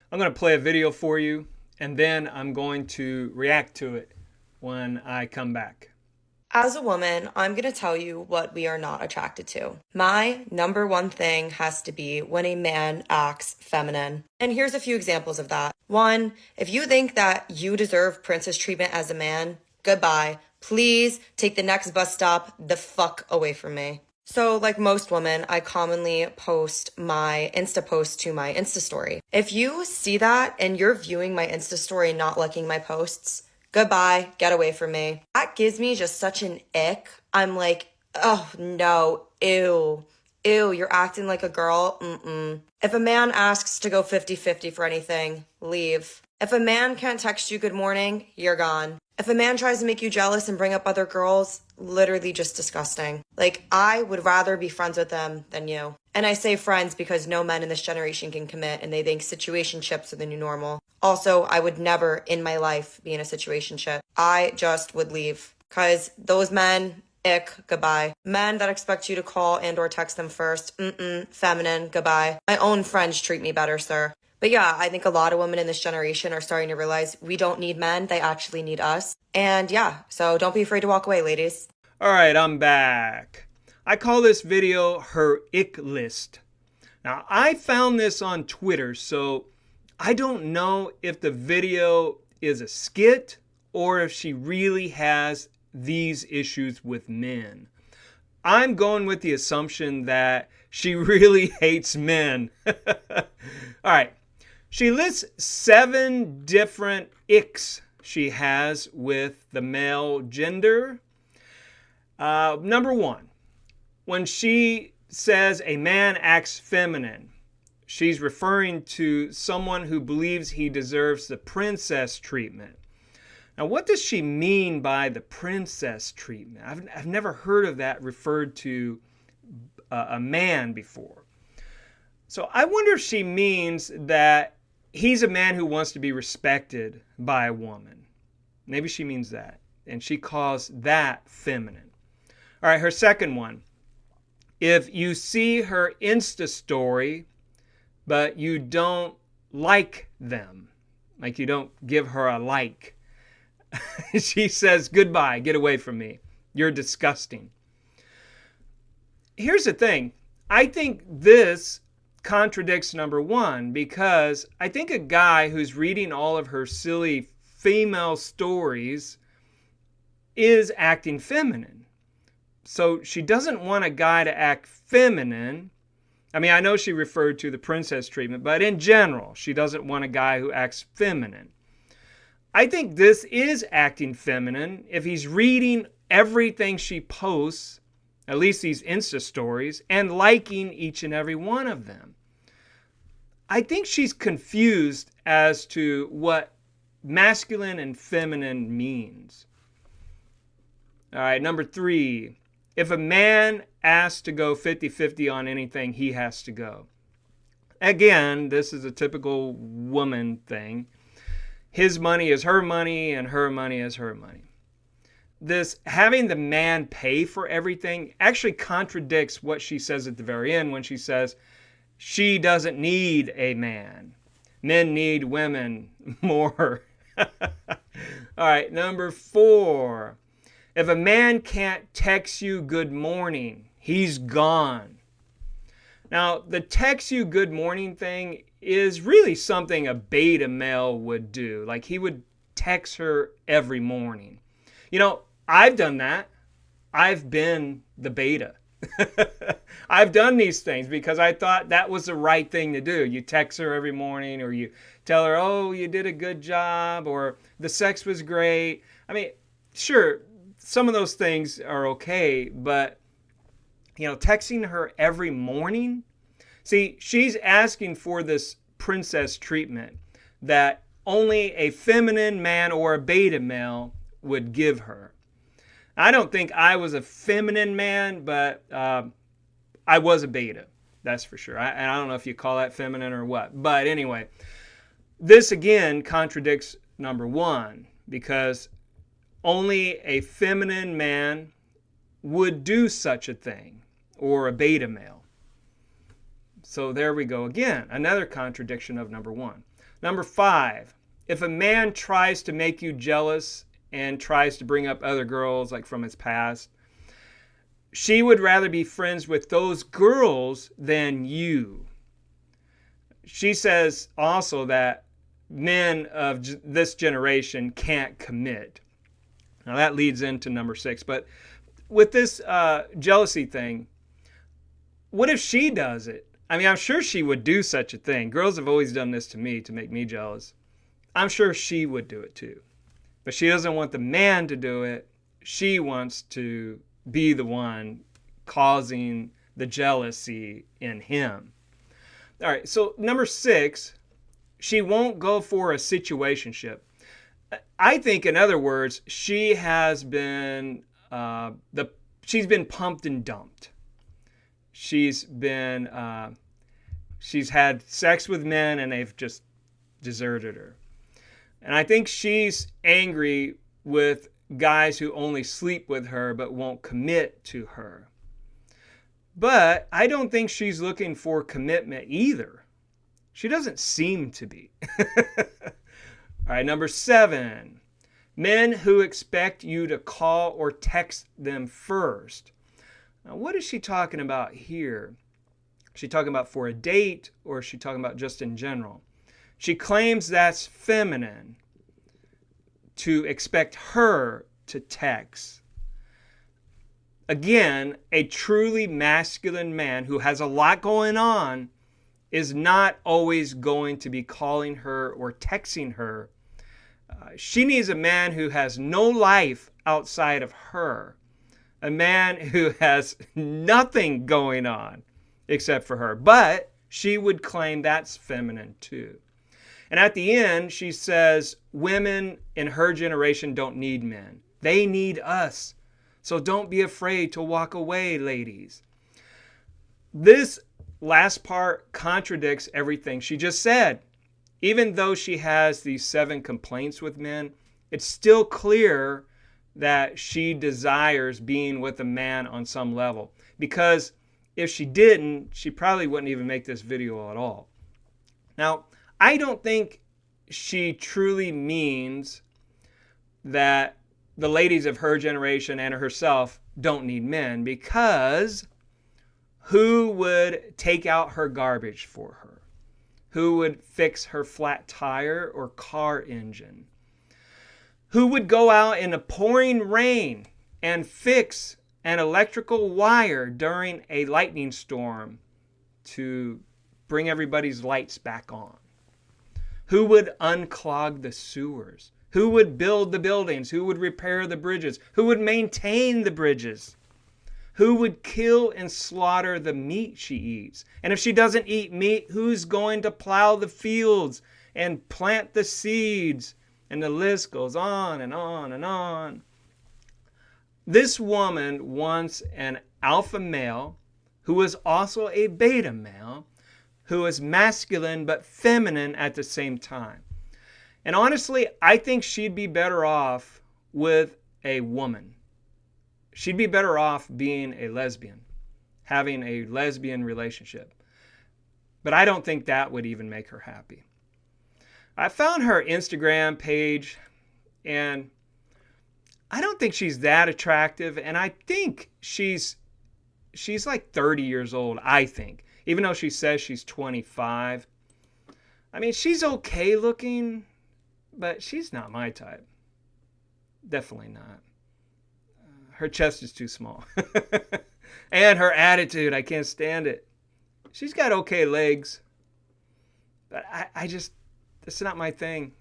I'm going to play a video for you, and then I'm going to react to it when I come back. As a woman, I'm going to tell you what we are not attracted to. My number one thing has to be when a man acts feminine. And here's a few examples of that. One, if you think that you deserve princess treatment as a man, goodbye. Please take the next bus stop the fuck away from me. So, like most women, I commonly post my Insta post to my Insta story. If you see that and you're viewing my Insta story not liking my posts, goodbye, get away from me. That gives me just such an ick. I'm like, oh no, ew. Ew, you're acting like a girl? Mm-mm. If a man asks to go 50-50 for anything, leave. If a man can't text you good morning, you're gone. If a man tries to make you jealous and bring up other girls, literally just disgusting. Like, I would rather be friends with them than you. And I say friends because no men in this generation can commit and they think situationships are the new normal. Also, I would never in my life be in a situationship. I just would leave. Because those men, ick, goodbye. Men that expect you to call and or text them first, feminine, goodbye. My own friends treat me better, sir. But yeah, I think a lot of women in this generation are starting to realize we don't need men, they actually need us. And yeah, so don't be afraid to walk away, ladies. All right, I'm back. I call this video her Ick List. Now, I found this on Twitter, so I don't know if the video is a skit or if she really has these issues with men. I'm going with the assumption that she really hates men. All right. She lists 7 different icks she has with the male gender. Number 1, when she says a man acts feminine, she's referring to someone who believes he deserves the princess treatment. Now, what does she mean by the princess treatment? I've never heard of that referred to a man before. So I wonder if she means that he's a man who wants to be respected by a woman. Maybe she means that. And she calls that feminine. All right, her second one. If you see her Insta story, but you don't like them, like you don't give her a like, she says, goodbye, get away from me. You're disgusting. Here's the thing. I think this contradicts number 1 because I think a guy who's reading all of her silly female stories is acting feminine. So she doesn't want a guy to act feminine. I mean, I know she referred to the princess treatment, but in general, she doesn't want a guy who acts feminine. I think this is acting feminine if he's reading everything she posts, at least these Insta stories, and liking each and every one of them. I think she's confused as to what masculine and feminine means. All right, number 3. If a man asks to go 50-50 on anything, he has to go. Again, this is a typical woman thing. His money is her money and her money is her money. This having the man pay for everything actually contradicts what she says at the very end when she says she doesn't need a man. Men need women more. All right, number 4. If a man can't text you good morning, he's gone. Now, the text you good morning thing is really something a beta male would do. Like he would text her every morning. You know, I've done that. I've been the beta. I've done these things because I thought that was the right thing to do. You text her every morning or you tell her, oh, you did a good job or the sex was great. I mean, sure, some of those things are okay, but, texting her every morning. See, she's asking for this princess treatment that only a feminine man or a beta male would give her. I don't think I was a feminine man, but I was a beta. That's for sure. And I don't know if you call that feminine or what. But anyway, this again contradicts number 1 because only a feminine man would do such a thing, or a beta male. So there we go again, another contradiction of number 1. Number 5, if a man tries to make you jealous and tries to bring up other girls like from his past, she would rather be friends with those girls than you. She says also that men of this generation can't commit. Now that leads into number 6. But with this jealousy thing, what if she does it? I mean, I'm sure she would do such a thing. Girls have always done this to me to make me jealous. I'm sure she would do it too. But she doesn't want the man to do it. She wants to be the one causing the jealousy in him. All right, so number 6, she won't go for a situationship. I think, in other words, she has been she's been pumped and dumped. She's had sex with men and they've just deserted her. And I think she's angry with guys who only sleep with her but won't commit to her. But I don't think she's looking for commitment either. She doesn't seem to be. All right, number 7, men who expect you to call or text them first. Now, what is she talking about here? Is she talking about for a date, or is she talking about just in general? She claims that's feminine to expect her to text. Again, a truly masculine man who has a lot going on is not always going to be calling her or texting her. She needs a man who has no life outside of her. A man who has nothing going on except for her. But she would claim that's feminine too. And at the end, she says, women in her generation don't need men. They need us. So don't be afraid to walk away, ladies. This last part contradicts everything she just said. Even though she has these 7 complaints with men, it's still clear that she desires being with a man on some level. Because if she didn't, she probably wouldn't even make this video at all. Now, I don't think she truly means that the ladies of her generation and herself don't need men, because who would take out her garbage for her? Who would fix her flat tire or car engine? Who would go out in the pouring rain and fix an electrical wire during a lightning storm to bring everybody's lights back on? Who would unclog the sewers? Who would build the buildings? Who would repair the bridges? Who would maintain the bridges? Who would kill and slaughter the meat she eats? And if she doesn't eat meat, who's going to plow the fields and plant the seeds? And the list goes on and on and on. This woman wants an alpha male who is also a beta male, who is masculine but feminine at the same time. And honestly, I think she'd be better off with a woman. She'd be better off being a lesbian, having a lesbian relationship. But I don't think that would even make her happy. I found her Instagram page, and I don't think she's that attractive. And I think she's like 30 years old, I think. Even though she says she's 25. I mean, she's okay looking, but she's not my type. Definitely not. Her chest is too small. And her attitude, I can't stand it. She's got okay legs, but I just, it's not my thing.